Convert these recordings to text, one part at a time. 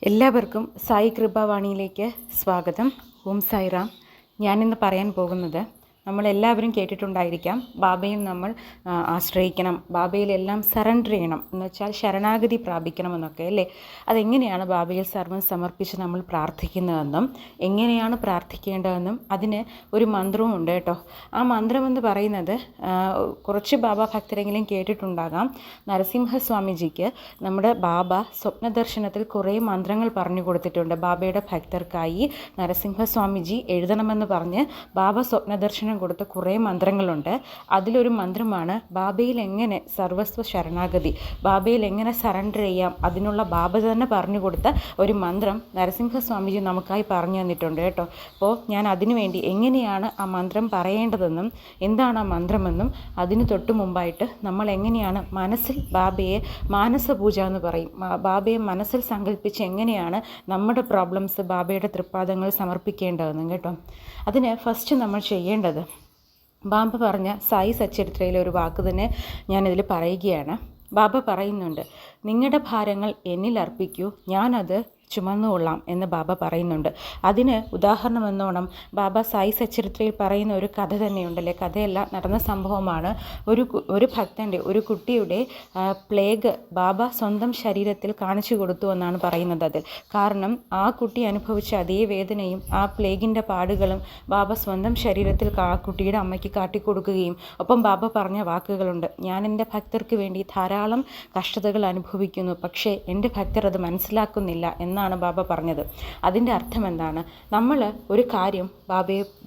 എല്ലാവർക്കും സായി കൃപാവാണിയിലേക്ക് സ്വാഗതം. ഓം സായിറാം. ഞാനിന്ന് പറയാൻ പോകുന്നത്, നമ്മളെല്ലാവരും കേട്ടിട്ടുണ്ടായിരിക്കാം, ബാബയിൽ നമ്മൾ ആശ്രയിക്കണം, ബാബയിലെല്ലാം സറണ്ടർ ചെയ്യണം എന്ന് വെച്ചാൽ ശരണാഗതി പ്രാപിക്കണമെന്നൊക്കെ അല്ലേ. അതെങ്ങനെയാണ് ബാബയിൽ സർവ്വം സമർപ്പിച്ച് നമ്മൾ പ്രാർത്ഥിക്കുന്നതെന്നും എങ്ങനെയാണ് പ്രാർത്ഥിക്കേണ്ടതെന്നും അതിന് ഒരു മന്ത്രവും ഉണ്ട് കേട്ടോ. ആ മന്ത്രമെന്ന് പറയുന്നത് കുറച്ച് ബാബ ഭക്തരെങ്കിലും കേട്ടിട്ടുണ്ടാകാം. നരസിംഹസ്വാമിജിക്ക് നമ്മുടെ ബാബ സ്വപ്നദർശനത്തിൽ കുറേ മന്ത്രങ്ങൾ പറഞ്ഞു കൊടുത്തിട്ടുണ്ട്. ബാബയുടെ ഭക്തർക്കായി നരസിംഹസ്വാമിജി എഴുതണമെന്ന് പറഞ്ഞ് ബാബ സ്വപ്നദർശനം കൊടുത്ത കുറേ മന്ത്രങ്ങളുണ്ട്. അതിലൊരു മന്ത്രമാണ് ബാബയിൽ എങ്ങനെ സർവസ്വ ശരണാഗതി, ബാബയിൽ എങ്ങനെ സറണ്ടർ ചെയ്യാം, അതിനുള്ള ബാബ തന്നെ പറഞ്ഞു കൊടുത്ത ഒരു മന്ത്രം നരസിംഹസ്വാമിജി നമുക്കായി പറഞ്ഞു തന്നിട്ടുണ്ട് കേട്ടോ. അപ്പോൾ ഞാൻ അതിനുവേണ്ടി എങ്ങനെയാണ് ആ മന്ത്രം പറയേണ്ടതെന്നും എന്താണ് ആ മന്ത്രമെന്നും അതിന് തൊട്ട് മുമ്പായിട്ട് നമ്മൾ എങ്ങനെയാണ് മനസ്സിൽ ബാബയെ മാനസപൂജ എന്ന് പറയും, ബാബയെ മനസ്സിൽ സങ്കല്പിച്ച് എങ്ങനെയാണ് നമ്മുടെ പ്രോബ്ലംസ് ബാബയുടെ തൃപ്പാദങ്ങൾ സമർപ്പിക്കേണ്ടതെന്നും കേട്ടോ. അതിന് ഫസ്റ്റ് നമ്മൾ ചെയ്യേണ്ടത്, ബാബ പറഞ്ഞ സായി സച്ചരിത്രയിലെ ഒരു വാക്ക് തന്നെ ഞാനിതിൽ പറയുകയാണ്. ബാബ പറയുന്നുണ്ട്, നിങ്ങളുടെ ഭാരങ്ങൾ എന്നിൽ അർപ്പിക്കൂ, ഞാനത് ചുമന്നുകൊള്ളാം എന്ന് ബാബ പറയുന്നുണ്ട്. അതിന് ഉദാഹരണമെന്നോണം ബാബ സായി സച്ചരിത്രയിൽ പറയുന്ന ഒരു കഥ തന്നെയുണ്ടല്ലേ. കഥയല്ല, നടന്ന സംഭവമാണ്. ഒരു ഭക്തൻ്റെ, ഒരു കുട്ടിയുടെ പ്ലേഗ് ബാബ സ്വന്തം ശരീരത്തിൽ കാണിച്ചു കൊടുത്തു എന്നാണ് പറയുന്നത് അതിൽ. കാരണം ആ കുട്ടി അനുഭവിച്ച അതേ വേദനയും ആ പ്ലേഗിൻ്റെ പാടുകളും ബാബ സ്വന്തം ശരീരത്തിൽ ആ കുട്ടിയുടെ അമ്മയ്ക്ക് കാട്ടിക്കൊടുക്കുകയും ഒപ്പം ബാബ പറഞ്ഞ വാക്കുകളുണ്ട്, ഞാൻ എൻ്റെ ഭക്തർക്ക് വേണ്ടി ധാരാളം കഷ്ടതകൾ അനുഭവിക്കുന്നു, പക്ഷേ എൻ്റെ ഭക്തർ അത് മനസ്സിലാക്കുന്നില്ല എന്നാണ് ബാബ പറഞ്ഞത്. അതിൻ്റെ അർത്ഥം എന്താണ്? നമ്മൾ ഒരു കാര്യം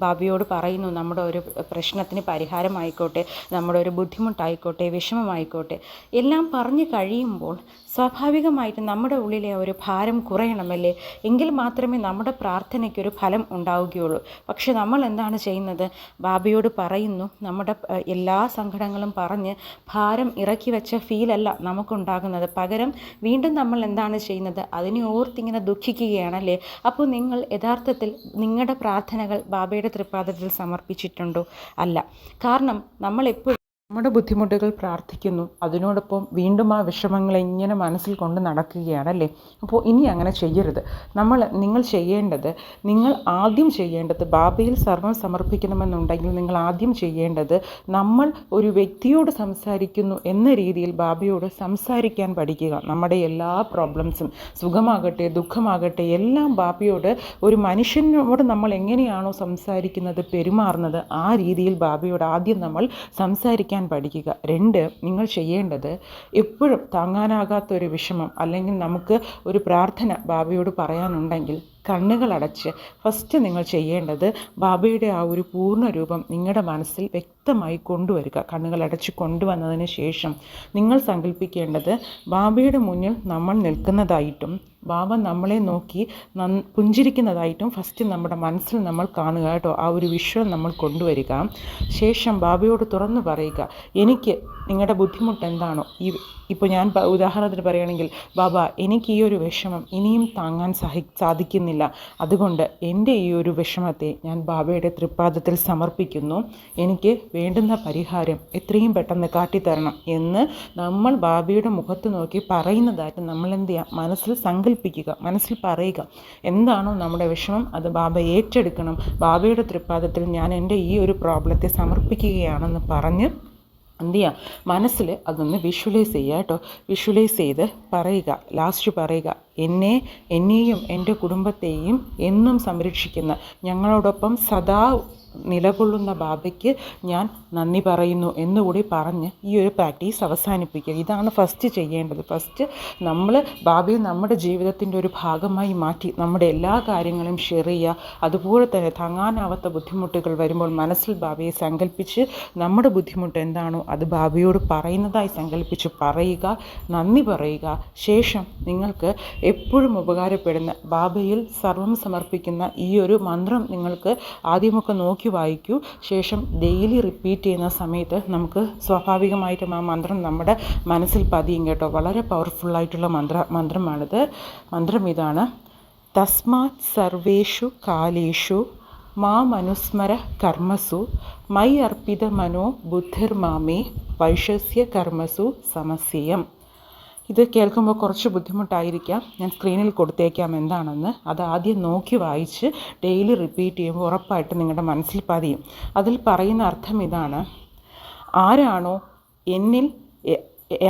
ബാബയോട് പറയുന്നു, നമ്മുടെ ഒരു പ്രശ്നത്തിന് പരിഹാരമായിക്കോട്ടെ, നമ്മുടെ ഒരു ബുദ്ധിമുട്ടായിക്കോട്ടെ, വിഷമമായിക്കോട്ടെ, എല്ലാം പറഞ്ഞു കഴിയുമ്പോൾ സ്വാഭാവികമായിട്ട് നമ്മുടെ ഉള്ളിലെ ഒരു ഭാരം കുറയണമല്ലേ. എങ്കിൽ മാത്രമേ നമ്മുടെ പ്രാർത്ഥനയ്ക്കൊരു ഫലം ഉണ്ടാവുകയുള്ളൂ. പക്ഷെ നമ്മൾ എന്താണ് ചെയ്യുന്നത്? ബാബയോട് പറയുന്നു, നമ്മുടെ എല്ലാ സങ്കടങ്ങളും പറഞ്ഞ് ഭാരം ഇറക്കി വെച്ച ഫീലല്ല നമുക്കുണ്ടാകുന്നത്. പകരം വീണ്ടും നമ്മൾ എന്താണ് ചെയ്യുന്നത്? അതിനെ ഓർത്തിങ്ങനെ ദുഃഖിക്കുകയാണല്ലേ. അപ്പോൾ നിങ്ങൾ യഥാർത്ഥത്തിൽ നിങ്ങളുടെ പ്രാർത്ഥനകൾ ബാബയുടെ തൃപ്പാദത്തിൽ സമർപ്പിച്ചിട്ടുണ്ടോ? അല്ല. കാരണം നമ്മൾ എപ്പോഴും നമ്മുടെ ബുദ്ധിമുട്ടുകൾ പ്രാർത്ഥിക്കുന്നു, അതിനോടൊപ്പം വീണ്ടും ആ വിഷമങ്ങളെ ഇങ്ങനെ മനസ്സിൽ കൊണ്ട് നടക്കുകയാണല്ലേ. അപ്പോൾ ഇനി അങ്ങനെ ചെയ്യരുത്. നിങ്ങൾ ചെയ്യേണ്ടത്, നിങ്ങൾ ആദ്യം ചെയ്യേണ്ടത്, ബാബയിൽ സർവ്വം സമർപ്പിക്കണമെന്നുണ്ടെങ്കിൽ നിങ്ങൾ ആദ്യം ചെയ്യേണ്ടത്, നമ്മൾ ഒരു വ്യക്തിയോട് സംസാരിക്കുന്നു എന്ന രീതിയിൽ ബാബയോട് സംസാരിക്കാൻ പഠിക്കുക. നമ്മുടെ എല്ലാ പ്രോബ്ലംസും, സുഖമാകട്ടെ ദുഃഖമാകട്ടെ, എല്ലാം ബാബയോട്, ഒരു മനുഷ്യനോട് നമ്മൾ എങ്ങനെയാണോ സംസാരിക്കുന്നത്, പെരുമാറുന്നത്, ആ രീതിയിൽ ബാബയോട് ആദ്യം നമ്മൾ സംസാരിക്കാൻ പഠിക്കുക. 2, നിങ്ങൾ ചെയ്യേണ്ടത്, എപ്പോഴും താങ്ങാനാകാത്തൊരു വിഷമം അല്ലെങ്കിൽ നമുക്ക് ഒരു പ്രാർത്ഥന ബാബയോട് പറയാനുണ്ടെങ്കിൽ കണ്ണുകളടച്ച് ഫസ്റ്റ് നിങ്ങൾ ചെയ്യേണ്ടത് ബാബയുടെ ആ ഒരു പൂർണ്ണ രൂപം നിങ്ങളുടെ മനസ്സിൽ വ്യക്തമായി കൊണ്ടുവരിക. കണ്ണുകളടച്ച് കൊണ്ടുവന്നതിന് ശേഷം നിങ്ങൾ സങ്കല്പിക്കേണ്ടത്, ബാബയുടെ മുന്നിൽ നമ്മൾ നിൽക്കുന്നതായിട്ടും ബാബ നമ്മളെ നോക്കി പുഞ്ചിരിക്കുന്നതായിട്ടും ഫസ്റ്റ് നമ്മുടെ മനസ്സിൽ നമ്മൾ കാണുക കേട്ടോ. ആ ഒരു വിഷ്വൽ നമ്മൾ കൊണ്ടുവരിക. ശേഷം ബാബയോട് തുറന്നു പറയുക, എനിക്ക് നിങ്ങളുടെ ബുദ്ധിമുട്ട് എന്താണോ, ഇപ്പോൾ ഞാൻ ഉദാഹരണത്തിന് പറയുകയാണെങ്കിൽ, ബാബ എനിക്ക് ഈ ഒരു വിഷമം ഇനിയും താങ്ങാൻ സാധിക്കുന്നില്ല, അതുകൊണ്ട് എൻ്റെ ഈ ഒരു വിഷമത്തെ ഞാൻ ബാബയുടെ തൃപ്പാദത്തിൽ സമർപ്പിക്കുന്നു, എനിക്ക് വേണ്ടുന്ന പരിഹാരം എത്രയും പെട്ടെന്ന് കാട്ടിത്തരണം എന്ന് നമ്മൾ ബാബയുടെ മുഖത്ത് നോക്കി പറയുന്നതായിട്ട് നമ്മൾ എന്ത് ചെയ്യുക, മനസ്സിൽ സങ്കല്പിക്കുക, മനസ്സിൽ പറയുക. എന്താണോ നമ്മുടെ വിഷമം അത് ബാബ ഏറ്റെടുക്കണം, ബാബയുടെ തൃപ്പാദത്തിൽ ഞാൻ എൻ്റെ ഈ ഒരു പ്രോബ്ലത്തെ സമർപ്പിക്കുകയാണെന്ന് പറഞ്ഞ് എന്ത് ചെയ്യുക, മനസ്സിൽ അതൊന്ന് വിഷ്വലൈസ് ചെയ്യുക കേട്ടോ. വിഷ്വലൈസ് ചെയ്ത് പറയുക, ലാസ്റ്റ് പറയുക, എന്നെയും എൻ്റെ കുടുംബത്തെയും എന്നും സംരക്ഷിക്കുന്ന, ഞങ്ങളോടൊപ്പം സദാ നിലകൊള്ളുന്ന ബാബയ്ക്ക് ഞാൻ നന്ദി പറയുന്നു എന്നുകൂടി പറഞ്ഞ് ഈ ഒരു പ്രാക്ടീസ് അവസാനിപ്പിക്കുക. ഇതാണ് ഫസ്റ്റ് ചെയ്യേണ്ടത്. ഫസ്റ്റ് നമ്മൾ ബാബയെ നമ്മുടെ ജീവിതത്തിൻ്റെ ഒരു ഭാഗമായി മാറ്റി നമ്മുടെ എല്ലാ കാര്യങ്ങളും ഷെയർ ചെയ്യുക. അതുപോലെ തന്നെ താങ്ങാനാവാത്ത ബുദ്ധിമുട്ടുകൾ വരുമ്പോൾ മനസ്സിൽ ബാബയെ സങ്കല്പിച്ച് നമ്മുടെ ബുദ്ധിമുട്ട് എന്താണോ അത് ബാബയോട് പറയുന്നതായി സങ്കല്പിച്ച് പറയുക, നന്ദി പറയുക. ശേഷം നിങ്ങൾക്ക് എപ്പോഴും ഉപകാരപ്പെടുന്ന ബാബയിൽ സർവം സമർപ്പിക്കുന്ന ഈ ഒരു മന്ത്രം നിങ്ങൾക്ക് ആദ്യമൊക്കെ നോക്കി വായിക്കൂ. ശേഷം ഡെയിലി റിപ്പീറ്റ് ചെയ്യുന്ന സമയത്ത് നമുക്ക് സ്വാഭാവികമായിട്ടും ആ മന്ത്രം നമ്മുടെ മനസ്സിൽ പതിയും കേട്ടോ. വളരെ പവർഫുള്ളായിട്ടുള്ള മന്ത്രമാണിത്. മന്ത്രം ഇതാണ്: തസ്മാത് സർവേഷു കാലേഷു മാമനുസ്മര കർമ്മസു മൈ അർപ്പിത മനോ ബുദ്ധിർമാമേ വൈഷസ്യ കർമ്മസു സമസ്യം. ഇത് കേൾക്കുമ്പോൾ കുറച്ച് ബുദ്ധിമുട്ടായിരിക്കാം. ഞാൻ സ്ക്രീനിൽ കൊടുത്തേക്കാം എന്താണെന്ന്. അത് ആദ്യം നോക്കി വായിച്ച് ഡെയിലി റിപ്പീറ്റ് ചെയ്യുമ്പോൾ ഉറപ്പായിട്ട് നിങ്ങളുടെ മനസ്സിൽ പതിയും. അതിൽ പറയുന്ന അർത്ഥം ഇതാണ്: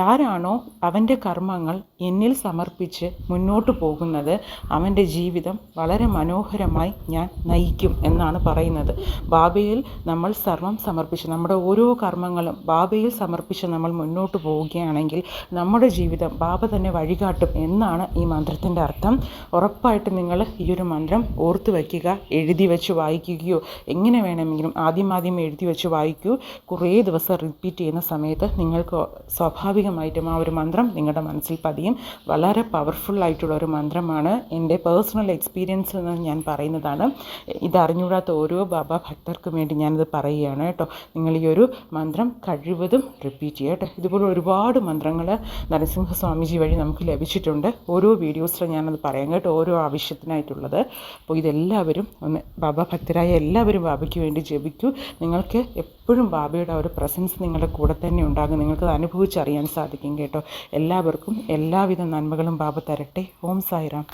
ആരാണോ അവൻ്റെ കർമ്മങ്ങൾ എന്നിൽ സമർപ്പിച്ച് മുന്നോട്ട് പോകുന്നത്, അവൻ്റെ ജീവിതം വളരെ മനോഹരമായി ഞാൻ നയിക്കും എന്നാണ് പറയുന്നത്. ബാബയിൽ നമ്മൾ സർവം സമർപ്പിച്ച്, നമ്മുടെ ഓരോ കർമ്മങ്ങളും ബാബയിൽ സമർപ്പിച്ച് നമ്മൾ മുന്നോട്ട് പോവുകയാണെങ്കിൽ നമ്മുടെ ജീവിതം ബാബ തന്നെ വഴികാട്ടും എന്നാണ് ഈ മന്ത്രത്തിൻ്റെ അർത്ഥം. ഉറപ്പായിട്ട് നിങ്ങൾ ഈ ഒരു മന്ത്രം ഓർത്ത് വയ്ക്കുക. എഴുതി വെച്ച് വായിക്കുകയോ എങ്ങനെ വേണമെങ്കിലും ആദ്യം എഴുതി വെച്ച് വായിക്കൂ. കുറേ ദിവസം റിപ്പീറ്റ് ചെയ്യുന്ന സമയത്ത് നിങ്ങൾക്ക് സ്വാഭാവികമായിട്ടും ആ ഒരു മന്ത്രം നിങ്ങളുടെ മനസ്സിൽ പതിയും. വളരെ പവർഫുള്ളായിട്ടുള്ള ഒരു മന്ത്രമാണ്. എൻ്റെ പേഴ്സണൽ എക്സ്പീരിയൻസിൽ നിന്ന് ഞാൻ പറയുന്നതാണ്. ഇതറിഞ്ഞൂടാത്ത ഓരോ ബാബ ഭക്തർക്കും വേണ്ടി ഞാനിത് പറയുകയാണ് കേട്ടോ. നിങ്ങൾ ഈ ഒരു മന്ത്രം കഴിവതും റിപ്പീറ്റ് ചെയ്യുക കേട്ടോ. ഇതുപോലെ ഒരുപാട് മന്ത്രങ്ങൾ നരസിംഹസ്വാമിജി വഴി നമുക്ക് ലഭിച്ചിട്ടുണ്ട്. ഓരോ വീഡിയോസിലും ഞാനത് പറയാം കേട്ടോ, ഓരോ ആവശ്യത്തിനായിട്ടുള്ളത്. അപ്പോൾ ഇതെല്ലാവരും ഒന്ന് ബാബ ഭക്തരായ എല്ലാവരും ബാബയ്ക്ക് വേണ്ടി ജപിക്കൂ. നിങ്ങൾക്ക് എപ്പോഴും ബാബയുടെ ആ ഒരു പ്രസൻസ് നിങ്ങളുടെ കൂടെ തന്നെ ഉണ്ടാകും. നിങ്ങൾക്കത് അനുഭവിച്ചറിയാൻ സാധിക്കും കേട്ടോ. എല്ലാവർക്കും എല്ലാവിധ നന്മകളും ബാബ തരട്ടെ. ഓം സായിറാം.